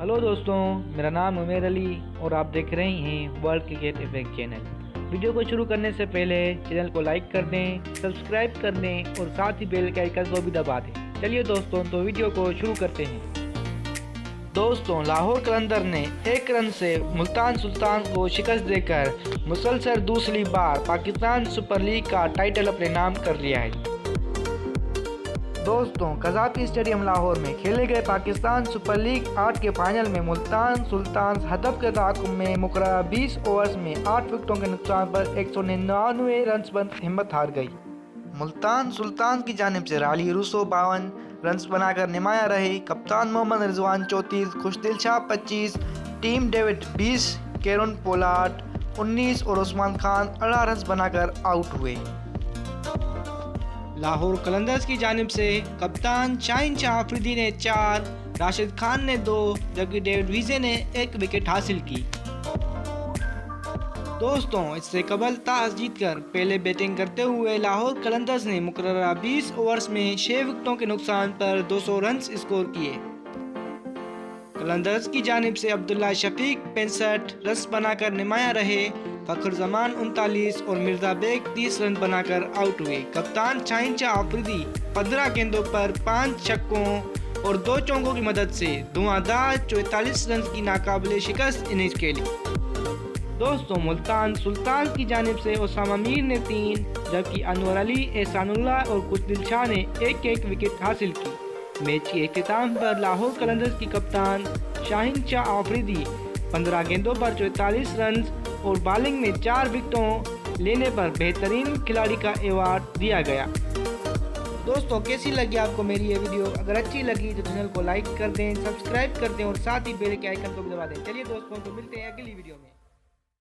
Hello दोस्तों, मेरा नाम उमेर अली और आप देख रहे हैं world cricket effect channel. Video को शुरू करने से पहले चैनल को लाइक कर दें, सब्सक्राइब कर दें और साथ ही बेल के आइकन को भी दबा दें। चलिए दोस्तों, तो वीडियो को शुरू करते हैं। दोस्तों, लाहौर कलंदर ने 1 रन से मुल्तान सुल्तान को शिकस्त देकर मुसलसल दूसरी बार पाकिस्तान सुपर लीग का टाइटल अपने नाम कर लिया है। दोस्तों, कज़ाकी स्टेडियम लाहौर में खेले गए पाकिस्तान सुपर लीग 8 के फाइनल में मुल्तान सुल्तान हदफ के ताक़ुब में मुकर्रर 20 ओवर्स में 8 विकेटों के नुकसान पर 199 रन पर हिम्मत हार गई। मुल्तान सुल्तान की जानिब से राली रूसो 52 रन बनाकर नुमाया रहे। कप्तान Mohammad Rizwan 34, Khushdil Shah 25, team David 20, Kieron Pollard 19 और उस्मान खान 18 रन बनाकर आउट हुए। लाहौर कलंदर्स की जानिब से कप्तान शाहीन शाह अफरीदी ने 4, राशिद खान ने 2 जबकि डेविड विजे ने 1 विकेट हासिल की। दोस्तों, इससे कबल टॉस जीतकर पहले बैटिंग करते हुए लाहौर कलंदर्स ने मुकर्रर 20 ओवर्स में 6 विकेटों के नुकसान पर 200 रन स्कोर किए। कलंदर्स की जानिब से अब्दुल्ला शफीक 65 रन बनाकर नुमाया रहे। फखर जमान 39 और मिर्जा बेग 30 रन बनाकर आउट हुए। कप्तान शाहीन शाह अफरीदी 15 गेंदों पर 5 छक्कों और 2 चौकों की मदद से धुआंधार 44 रन की नाकाबिले शिकस्त इनिंग्स खेली। दोस्तों, मुल्तान सुल्तान की जानिब से उसामा मीर ने 3 जबकि अनवर अली, एहसानुल्लाह और खुशदिल शाह ने 1-1 विकेट हासिल की। मैच के अख्ताम पर लाहौर कलंदर्स की कप्तान शाहीन शाह अफरीदी 15 गेंदों पर 44 रन और बॉलिंग में 4 विकेटों लेने पर बेहतरीन खिलाड़ी का अवार्ड दिया गया। दोस्तों, कैसी लगी आपको मेरी ये वीडियो? अगर अच्छी लगी तो चैनल को लाइक कर दें, सब्सक्राइब कर दें और साथ ही बेल के आइकन को भी दबा दें। चलिए दोस्तों, तो मिलते हैं अगली वीडियो में।